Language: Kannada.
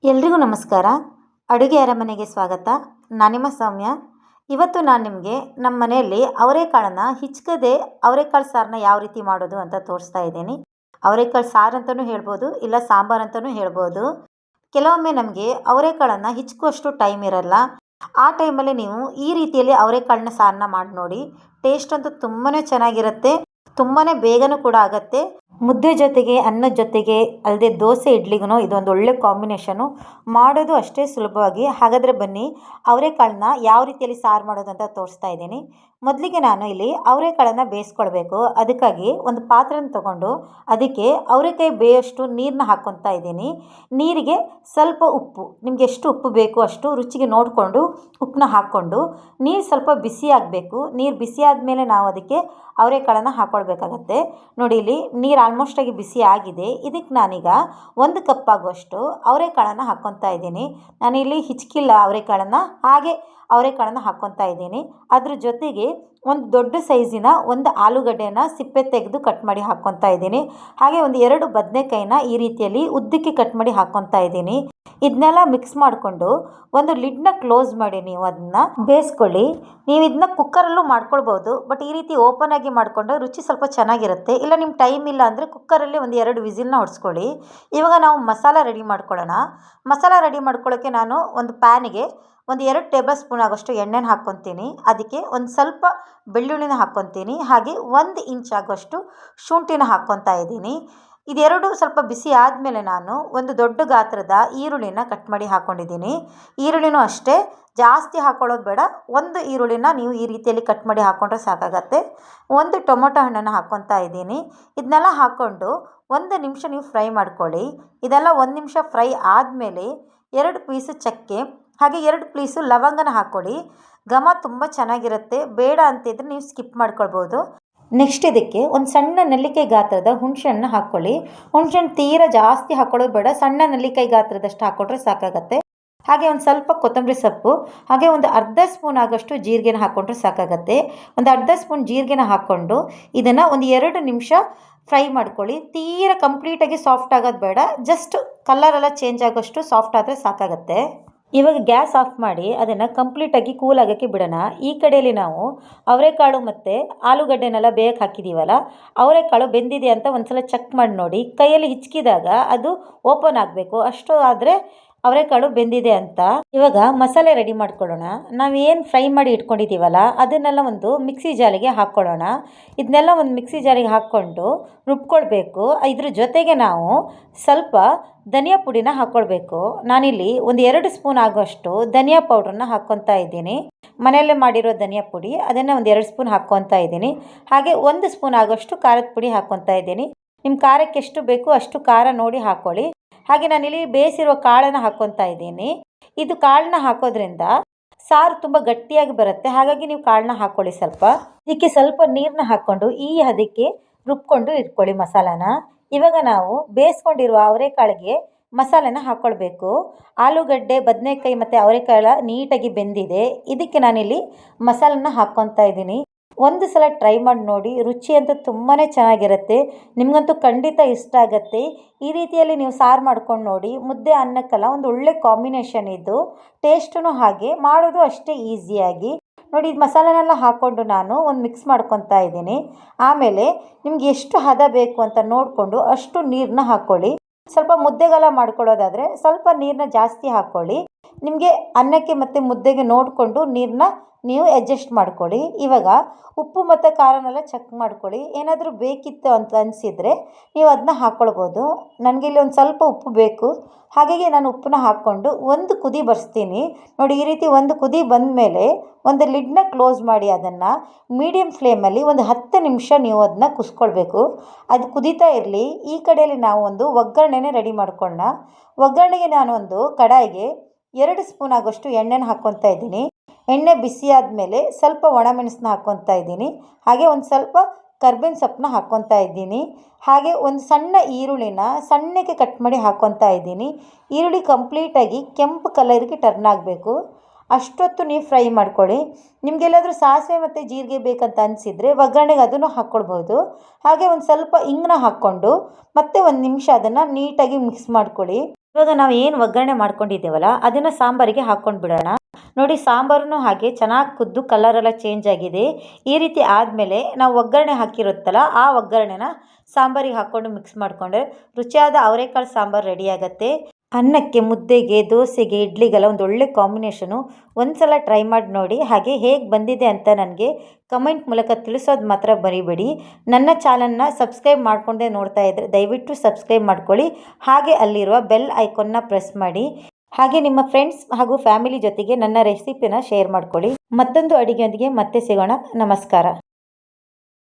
ಎಲ್ರಿಗೂ ನಮಸ್ಕಾರ. ಅಡುಗೆ ಅರಮನೆಗೆ ಸ್ವಾಗತ. ನಾನು ನಿಮ್ಮ ಸೌಮ್ಯ. ಇವತ್ತು ನಾನು ನಿಮಗೆ ನಮ್ಮ ಮನೆಯಲ್ಲಿ ಅವರೆಕಾಳನ್ನು ಹಿಚ್ಕದೆ ಅವರೆಕಾಳು ಸಾರನ್ನ ಯಾವ ರೀತಿ ಮಾಡೋದು ಅಂತ ತೋರಿಸ್ತಾ ಇದ್ದೀನಿ. ಅವರೆಕಾಳು ಸಾರು ಅಂತಲೂ ಹೇಳ್ಬೋದು, ಇಲ್ಲ ಸಾಂಬಾರು ಅಂತಲೂ ಹೇಳ್ಬೋದು. ಕೆಲವೊಮ್ಮೆ ನಮಗೆ ಅವರೆಕಾಳನ್ನು ಹಿಚ್ಕುವಷ್ಟು ಟೈಮ್ ಇರಲ್ಲ. ಆ ಟೈಮಲ್ಲಿ ನೀವು ಈ ರೀತಿಯಲ್ಲಿ ಅವರೆಕಾಳನ್ನ ಸಾರನ್ನ ಮಾಡಿ ನೋಡಿ. ಟೇಸ್ಟ್ ಅಂತೂ ತುಂಬಾ ಚೆನ್ನಾಗಿರುತ್ತೆ, ತುಂಬಾ ಬೇಗನೂ ಕೂಡ ಆಗುತ್ತೆ. ಮುದ್ದೆ ಜೊತೆಗೆ, ಅನ್ನದ ಜೊತೆಗೆ, ಅಲ್ಲದೆ ದೋಸೆ ಇಡ್ಲಿಗೂ ಇದೊಂದು ಒಳ್ಳೆ ಕಾಂಬಿನೇಷನು. ಮಾಡೋದು ಅಷ್ಟೇ ಸುಲಭವಾಗಿ. ಹಾಗಾದರೆ ಬನ್ನಿ, ಅವರೆಕಾಳನ್ನ ಯಾವ ರೀತಿಯಲ್ಲಿ ಸಾರು ಮಾಡೋದು ಅಂತ ತೋರಿಸ್ತಾ ಇದ್ದೀನಿ. ಮೊದಲಿಗೆ ನಾನು ಇಲ್ಲಿ ಅವರೆಕಾಳನ್ನು ಬೇಯಿಸ್ಕೊಳ್ಬೇಕು. ಅದಕ್ಕಾಗಿ ಒಂದು ಪಾತ್ರೆನ ತೊಗೊಂಡು ಅದಕ್ಕೆ ಅವರೆಕಾಯಿ ಬೇಯೋಷ್ಟು ನೀರನ್ನ ಹಾಕ್ಕೊತಾ ಇದ್ದೀನಿ. ನೀರಿಗೆ ಸ್ವಲ್ಪ ಉಪ್ಪು, ನಿಮ್ಗೆ ಎಷ್ಟು ಉಪ್ಪು ಬೇಕು ಅಷ್ಟು ರುಚಿಗೆ ನೋಡಿಕೊಂಡು ಉಪ್ಪನ್ನ ಹಾಕ್ಕೊಂಡು ನೀರು ಸ್ವಲ್ಪ ಬಿಸಿ ಆಗಬೇಕು. ನೀರು ಬಿಸಿ ಆದಮೇಲೆ ನಾವು ಅದಕ್ಕೆ ಅವರೆಕಾಳನ್ನು ಹಾಕ್ಕೊಳ್ಬೇಕಾಗತ್ತೆ. ನೋಡಿ, ಇಲ್ಲಿ ನೀರು ಆಲ್ಮೋಸ್ಟಾಗಿ ಬಿಸಿ ಆಗಿದೆ. ಇದಕ್ಕೆ ನಾನೀಗ 1 ಕಪ್ ಆಗುವಷ್ಟು ಅವರೆಕಾಳನ್ನು ಹಾಕ್ಕೊತಾ ಇದ್ದೀನಿ. ನಾನಿಲ್ಲಿ ಹಿಚ್ಕಿಲ್ಲ ಅವರೆಕಾಳನ್ನು, ಹಾಗೆ ಅವರೆಕಾಳನ್ನು ಹಾಕ್ಕೊತಾ ಇದ್ದೀನಿ. ಅದ್ರ ಜೊತೆಗೆ ಒಂದು ದೊಡ್ಡ ಸೈಜಿನ ಒಂದು ಆಲೂಗಡ್ಡೆಯನ್ನು ಸಿಪ್ಪೆ ತೆಗೆದು ಕಟ್ ಮಾಡಿ ಹಾಕ್ಕೊತಾ ಇದ್ದೀನಿ. ಹಾಗೆ ಒಂದು 2 ಬದನೆಕಾಯಿನ ಈ ರೀತಿಯಲ್ಲಿ ಉದ್ದಕ್ಕೆ ಕಟ್ ಮಾಡಿ ಹಾಕ್ಕೊತಾ ಇದ್ದೀನಿ. ಇದನ್ನೆಲ್ಲ ಮಿಕ್ಸ್ ಮಾಡಿಕೊಂಡು ಒಂದು ಲಿಡ್ನ ಕ್ಲೋಸ್ ಮಾಡಿ ನೀವು ಅದನ್ನು ಬೇಯಿಸ್ಕೊಳ್ಳಿ. ನೀವು ಇದನ್ನ ಕುಕ್ಕರಲ್ಲೂ ಮಾಡ್ಕೊಳ್ಬೋದು, ಬಟ್ ಈ ರೀತಿ ಓಪನ್ ಆಗಿ ಮಾಡಿಕೊಂಡ್ರೆ ರುಚಿ ಸ್ವಲ್ಪ ಚೆನ್ನಾಗಿರುತ್ತೆ. ಇಲ್ಲ ನಿಮ್ಮ ಟೈಮ್ ಇಲ್ಲ ಅಂದರೆ ಕುಕ್ಕರಲ್ಲಿ ಒಂದು 2 ವಿಸಿಲ್ನ ಹೊಡ್ಸ್ಕೊಳ್ಳಿ. ಇವಾಗ ನಾವು ಮಸಾಲ ರೆಡಿ ಮಾಡ್ಕೊಳ್ಳೋಣ. ಮಸಾಲ ರೆಡಿ ಮಾಡ್ಕೊಳ್ಳೋಕ್ಕೆ ನಾನು ಒಂದು ಪ್ಯಾನಿಗೆ ಒಂದು 2 ಟೇಬಲ್ ಸ್ಪೂನ್ ಆಗೋಷ್ಟು ಎಣ್ಣೆನ ಹಾಕ್ಕೊತೀನಿ. ಅದಕ್ಕೆ ಒಂದು ಸ್ವಲ್ಪ ಬೆಳ್ಳುಳ್ಳಿನ ಹಾಕ್ಕೊತೀನಿ. ಹಾಗೆ 1 ಇಂಚ್ ಆಗೋಷ್ಟು ಶುಂಠಿನ ಹಾಕ್ಕೊತಾ ಇದ್ದೀನಿ. ಇದೆರಡು ಸ್ವಲ್ಪ ಬಿಸಿ ಆದಮೇಲೆ ನಾನು ಒಂದು ದೊಡ್ಡ ಗಾತ್ರದ ಈರುಳ್ಳಿನ ಕಟ್ ಮಾಡಿ ಹಾಕ್ಕೊಂಡಿದ್ದೀನಿ. ಈರುಳ್ಳಿನೂ ಅಷ್ಟೇ ಜಾಸ್ತಿ ಹಾಕ್ಕೊಳ್ಳೋದು ಬೇಡ. ಒಂದು ಈರುಳ್ಳಿನ ನೀವು ಈ ರೀತಿಯಲ್ಲಿ ಕಟ್ ಮಾಡಿ ಹಾಕ್ಕೊಂಡ್ರೆ ಸಾಕಾಗತ್ತೆ. ಒಂದು ಟೊಮೊಟೊ ಹಣ್ಣನ್ನು ಹಾಕ್ಕೊತಾ ಇದ್ದೀನಿ. ಇದನ್ನೆಲ್ಲ ಹಾಕ್ಕೊಂಡು 1 ನಿಮಿಷ ನೀವು ಫ್ರೈ ಮಾಡ್ಕೊಳ್ಳಿ. ಇದೆಲ್ಲ 1 ನಿಮಿಷ ಫ್ರೈ ಆದಮೇಲೆ 2 ಪೀಸು ಚಕ್ಕೆ ಹಾಗೆ 2 ಪೀಸು ಲವಂಗನ ಹಾಕ್ಕೊಳ್ಳಿ. ಘಮ ತುಂಬ ಚೆನ್ನಾಗಿರುತ್ತೆ. ಬೇಡ ಅಂತಿದ್ರೆ ನೀವು ಸ್ಕಿಪ್ ಮಾಡ್ಕೊಳ್ಬೋದು. ನೆಕ್ಸ್ಟ್ ಇದಕ್ಕೆ ಒಂದು ಸಣ್ಣ ನೆಲ್ಲಿಕಾಯಿ ಗಾತ್ರದ ಹುಣಸೆಹಣ್ಣು ಹಾಕ್ಕೊಳ್ಳಿ. ಹುಣಸೆಹಣ್ಣು ತೀರಾ ಜಾಸ್ತಿ ಹಾಕ್ಕೊಳ್ಳೋದು ಬೇಡ, ಸಣ್ಣ ನೆಲ್ಲಿಕಾಯಿ ಗಾತ್ರದಷ್ಟು ಹಾಕ್ಕೊಂಡ್ರೆ ಸಾಕಾಗತ್ತೆ. ಹಾಗೆ ಒಂದು ಸ್ವಲ್ಪ ಕೊತ್ತಂಬರಿ ಸೊಪ್ಪು, ಹಾಗೆ ಒಂದು ಅರ್ಧ ಸ್ಪೂನ್ ಆಗೋಷ್ಟು ಜೀರಿಗೆನ ಹಾಕ್ಕೊಂಡ್ರೆ ಸಾಕಾಗತ್ತೆ. ಒಂದು ಅರ್ಧ ಸ್ಪೂನ್ ಜೀರಿಗೆನ ಹಾಕ್ಕೊಂಡು ಇದನ್ನು ಒಂದು 2 ನಿಮಿಷ ಫ್ರೈ ಮಾಡ್ಕೊಳ್ಳಿ. ತೀರಾ ಕಂಪ್ಲೀಟಾಗಿ ಸಾಫ್ಟ್ ಆಗೋದು ಬೇಡ, ಜಸ್ಟ್ ಕಲರೆಲ್ಲ ಚೇಂಜ್ ಆಗೋಷ್ಟು ಸಾಫ್ಟ್ ಆದರೆ ಸಾಕಾಗತ್ತೆ. ಇವಾಗ ಗ್ಯಾಸ್ ಆಫ್ ಮಾಡಿ ಅದನ್ನು ಕಂಪ್ಲೀಟಾಗಿ ಕೂಲ್ ಆಗೋಕ್ಕೆ ಬಿಡೋಣ. ಈ ಕಡೆಯಲ್ಲಿ ನಾವು ಅವರೆಕಾಳು ಮತ್ತು ಆಲೂಗಡ್ಡೆನೆಲ್ಲ ಬೇಯಕ್ಕೆ ಹಾಕಿದ್ದೀವಲ್ಲ, ಅವರೆಕಾಳು ಬೆಂದಿದೆ ಅಂತ ಒಂದ್ಸಲ ಚೆಕ್ ಮಾಡಿ ನೋಡಿ. ಕೈಯಲ್ಲಿ ಹಿಚ್ಕಿದಾಗ ಅದು ಓಪನ್ ಆಗಬೇಕು, ಅಷ್ಟು ಆದರೆ ಅವರೆಕಾಳು ಬೆಂದಿದೆ ಅಂತ. ಇವಾಗ ಮಸಾಲೆ ರೆಡಿ ಮಾಡ್ಕೊಳ್ಳೋಣ. ನಾವೇನು ಫ್ರೈ ಮಾಡಿ ಇಟ್ಕೊಂಡಿದ್ದೀವಲ್ಲ ಅದನ್ನೆಲ್ಲ ಒಂದು ಮಿಕ್ಸಿ ಜಾರಿಗೆ ಹಾಕ್ಕೊಳ್ಳೋಣ. ಇದನ್ನೆಲ್ಲ ಒಂದು ಮಿಕ್ಸಿ ಜಾರಿಗೆ ಹಾಕ್ಕೊಂಡು ರುಬ್ಕೊಳ್ಬೇಕು. ಇದ್ರ ಜೊತೆಗೆ ನಾವು ಸ್ವಲ್ಪ ಧನಿಯಾ ಪುಡಿನ ಹಾಕ್ಕೊಳ್ಬೇಕು. ನಾನಿಲ್ಲಿ ಒಂದು 2 ಸ್ಪೂನ್ ಆಗೋಷ್ಟು ಧನಿಯಾ ಪೌಡ್ರನ್ನ ಹಾಕ್ಕೊತಾ ಇದ್ದೀನಿ. ಮನೆಯಲ್ಲೇ ಮಾಡಿರೋ ಧನಿಯಾ ಪುಡಿ, ಅದನ್ನು ಒಂದು 2 ಸ್ಪೂನ್ ಹಾಕ್ಕೊತಾ ಇದ್ದೀನಿ. ಹಾಗೆ 1 ಸ್ಪೂನ್ ಆಗೋಷ್ಟು ಖಾರದ ಪುಡಿ ಹಾಕ್ಕೊತಾ ಇದ್ದೀನಿ. ನಿಮ್ಮ ಖಾರಕ್ಕೆ ಎಷ್ಟು ಬೇಕು ಅಷ್ಟು ಖಾರ ನೋಡಿ ಹಾಕ್ಕೊಳ್ಳಿ. ಹಾಗೆ ನಾನಿಲ್ಲಿ ಬೇಯಿಸಿರುವ ಕಾಳನ್ನು ಹಾಕ್ಕೊತಾ ಇದ್ದೀನಿ. ಇದು ಕಾಳನ್ನ ಹಾಕೋದ್ರಿಂದ ಸಾರು ತುಂಬ ಗಟ್ಟಿಯಾಗಿ ಬರುತ್ತೆ, ಹಾಗಾಗಿ ನೀವು ಕಾಳನ್ನ ಹಾಕ್ಕೊಳ್ಳಿ. ಸ್ವಲ್ಪ ಇದಕ್ಕೆ ಸ್ವಲ್ಪ ನೀರನ್ನ ಹಾಕ್ಕೊಂಡು ಈ ಹದಕ್ಕೆ ರುಬ್ಕೊಂಡು ಇಟ್ಕೊಳ್ಳಿ ಮಸಾಲಾನ. ಇವಾಗ ನಾವು ಬೇಯಿಸ್ಕೊಂಡಿರುವ ಅವರೆಕಾಳಿಗೆ ಮಸಾಲೆನ ಹಾಕ್ಕೊಳ್ಬೇಕು. ಆಲೂಗಡ್ಡೆ, ಬದನೆಕಾಯಿ ಮತ್ತು ಅವರೆಕಾಳು ನೀಟಾಗಿ ಬೆಂದಿದೆ. ಇದಕ್ಕೆ ನಾನಿಲ್ಲಿ ಮಸಾಲನ್ನ ಹಾಕ್ಕೊತಾ ಇದ್ದೀನಿ. ಒಂದು ಸಲ ಟ್ರೈ ಮಾಡಿ ನೋಡಿ, ರುಚಿ ಅಂತೂ ತುಂಬಾ ಚೆನ್ನಾಗಿರುತ್ತೆ. ನಿಮಗಂತೂ ಖಂಡಿತ ಇಷ್ಟ ಆಗುತ್ತೆ. ಈ ರೀತಿಯಲ್ಲಿ ನೀವು ಸಾರು ಮಾಡ್ಕೊಂಡು ನೋಡಿ. ಮುದ್ದೆ ಅನ್ನಕ್ಕೆಲ್ಲ ಒಂದು ಒಳ್ಳೆ ಕಾಂಬಿನೇಷನ್ ಇದು. ಟೇಸ್ಟೂ ಹಾಗೆ, ಮಾಡೋದು ಅಷ್ಟೇ ಈಸಿಯಾಗಿ. ನೋಡಿ, ಇದು ಮಸಾಲೆನೆಲ್ಲ ಹಾಕ್ಕೊಂಡು ನಾನು ಒಂದು ಮಿಕ್ಸ್ ಮಾಡ್ಕೊತಾ ಇದ್ದೀನಿ. ಆಮೇಲೆ ನಿಮ್ಗೆ ಎಷ್ಟು ಹದ ಬೇಕು ಅಂತ ನೋಡಿಕೊಂಡು ಅಷ್ಟು ನೀರನ್ನ ಹಾಕ್ಕೊಳ್ಳಿ. ಸ್ವಲ್ಪ ಮುದ್ದೆಗೆಲ್ಲ ಮಾಡ್ಕೊಳ್ಳೋದಾದರೆ ಸ್ವಲ್ಪ ನೀರನ್ನ ಜಾಸ್ತಿ ಹಾಕ್ಕೊಳ್ಳಿ. ನಿಮಗೆ ಅನ್ನಕ್ಕೆ ಮತ್ತು ಮುದ್ದೆಗೆ ನೋಡಿಕೊಂಡು ನೀರನ್ನ ನೀವು ಅಡ್ಜಸ್ಟ್ ಮಾಡ್ಕೊಳ್ಳಿ. ಇವಾಗ ಉಪ್ಪು ಮತ್ತು ಖಾರನೆಲ್ಲ ಚೆಕ್ ಮಾಡ್ಕೊಳ್ಳಿ. ಏನಾದರೂ ಬೇಕಿತ್ತು ಅಂತ ಅನಿಸಿದರೆ ನೀವು ಅದನ್ನ ಹಾಕ್ಕೊಳ್ಬೋದು. ನನಗೆ ಇಲ್ಲಿ ಒಂದು ಸ್ವಲ್ಪ ಉಪ್ಪು ಬೇಕು, ಹಾಗಾಗಿ ನಾನು ಉಪ್ಪನ್ನ ಹಾಕ್ಕೊಂಡು ಒಂದು ಕುದಿ ಬರ್ಸ್ತೀನಿ. ನೋಡಿ, ಈ ರೀತಿ ಒಂದು ಕುದಿ ಬಂದ ಮೇಲೆ ಒಂದು ಲಿಡ್ನ ಕ್ಲೋಸ್ ಮಾಡಿ ಅದನ್ನು ಮೀಡಿಯಮ್ ಫ್ಲೇಮಲ್ಲಿ ಒಂದು 10 ನಿಮಿಷ ನೀವು ಅದನ್ನ ಕುಸ್ಕೊಳ್ಬೇಕು. ಅದು ಕುದೀತಾ ಇರಲಿ. ಈ ಕಡೆಯಲ್ಲಿ ನಾವು ಒಂದು ಒಗ್ಗರಣೆನೇ ರೆಡಿ ಮಾಡ್ಕೊಳ್ಳೋಣ. ಒಗ್ಗರಣೆಗೆ ನಾನು ಒಂದು ಕಡಾಯಿಗೆ 2 ಸ್ಪೂನ್ ಆಗೋಷ್ಟು ಎಣ್ಣೆನ ಹಾಕ್ಕೊತಾ ಇದ್ದೀನಿ. ಎಣ್ಣೆ ಬಿಸಿ ಆದಮೇಲೆ ಸ್ವಲ್ಪ ಒಣಮೆಣಸನ್ನ ಹಾಕ್ಕೊತಾ ಇದ್ದೀನಿ. ಹಾಗೆ ಒಂದು ಸ್ವಲ್ಪ ಕರ್ಬೇವಿನ ಸೊಪ್ಪನ್ನ ಹಾಕ್ಕೊತಾ ಇದ್ದೀನಿ. ಹಾಗೆ ಒಂದು ಸಣ್ಣ ಈರುಳ್ಳಿನ ಸಣ್ಣಕ್ಕೆ ಕಟ್ ಮಾಡಿ ಹಾಕ್ಕೊತಾ ಇದ್ದೀನಿ. ಈರುಳ್ಳಿ ಕಂಪ್ಲೀಟಾಗಿ ಕೆಂಪು ಕಲರ್ಗೆ ಟರ್ನ್ ಆಗಬೇಕು, ಅಷ್ಟೊತ್ತು ನೀವು ಫ್ರೈ ಮಾಡ್ಕೊಳ್ಳಿ. ನಿಮಗೆಲ್ಲಾದರೂ ಸಾಸಿವೆ ಮತ್ತು ಜೀರಿಗೆ ಬೇಕಂತ ಅನಿಸಿದರೆ ಒಗ್ಗರಣೆಗೆ ಅದನ್ನು ಹಾಕ್ಕೊಳ್ಬೋದು. ಹಾಗೆ ಒಂದು ಸ್ವಲ್ಪ ಇಂಗನ್ನ ಹಾಕ್ಕೊಂಡು ಮತ್ತೆ 1 ನಿಮಿಷ ಅದನ್ನು ನೀಟಾಗಿ ಮಿಕ್ಸ್ ಮಾಡ್ಕೊಳ್ಳಿ. ಇವಾಗ ನಾವು ಏನು ಒಗ್ಗರಣೆ ಮಾಡ್ಕೊಂಡಿದ್ದೇವಲ್ಲ ಅದನ್ನು ಸಾಂಬಾರಿಗೆ ಹಾಕ್ಕೊಂಡು ಬಿಡೋಣ. ನೋಡಿ ಸಾಂಬಾರನ್ನು ಹಾಗೆ ಚೆನ್ನಾಗಿ ಕುದ್ದು ಕಲರೆಲ್ಲ ಚೇಂಜ್ ಆಗಿದೆ. ಈ ರೀತಿ ಆದಮೇಲೆ ನಾವು ಒಗ್ಗರಣೆ ಹಾಕಿರುತ್ತಲ್ಲ ಆ ಒಗ್ಗರಣೆನ ಸಾಂಬಾರಿಗೆ ಹಾಕ್ಕೊಂಡು ಮಿಕ್ಸ್ ಮಾಡಿಕೊಂಡ್ರೆ ರುಚಿಯಾದ ಅವರೆಕಾಳು ಸಾಂಬಾರು ರೆಡಿ ಆಗುತ್ತೆ. ಅನ್ನಕ್ಕೆ, ಮುದ್ದೆಗೆ, ದೋಸೆಗೆ, ಇಡ್ಲಿಗೆಲ್ಲ ಒಂದು ಒಳ್ಳೆ ಕಾಂಬಿನೇಷನು. ಒಂದ್ಸಲ ಟ್ರೈ ಮಾಡಿ ನೋಡಿ. ಹಾಗೆ ಹೇಗೆ ಬಂದಿದೆ ಅಂತ ನನಗೆ ಕಮೆಂಟ್ ಮೂಲಕ ತಿಳಿಸೋದು ಮಾತ್ರ ಮರಿಬೇಡಿ. ನನ್ನ ಚಾನಲ್ನ ಸಬ್ಸ್ಕ್ರೈಬ್ ಮಾಡಿಕೊಂಡೇ ನೋಡ್ತಾ ಇದ್ದರೆ ದಯವಿಟ್ಟು ಸಬ್ಸ್ಕ್ರೈಬ್ ಮಾಡ್ಕೊಳ್ಳಿ. ಹಾಗೆ ಅಲ್ಲಿರುವ ಬೆಲ್ ಐಕಾನ್ನ ಪ್ರೆಸ್ ಮಾಡಿ. ಹಾಗೆ ನಿಮ್ಮ ಫ್ರೆಂಡ್ಸ್ ಹಾಗೂ ಫ್ಯಾಮಿಲಿ ಜೊತೆಗೆ ನನ್ನ ರೆಸಿಪಿನ ಶೇರ್ ಮಾಡ್ಕೊಳ್ಳಿ. ಮತ್ತೊಂದು ಅಡಿಗೆಯೊಂದಿಗೆ ಮತ್ತೆ ಸಿಗೋಣ. ನಮಸ್ಕಾರ.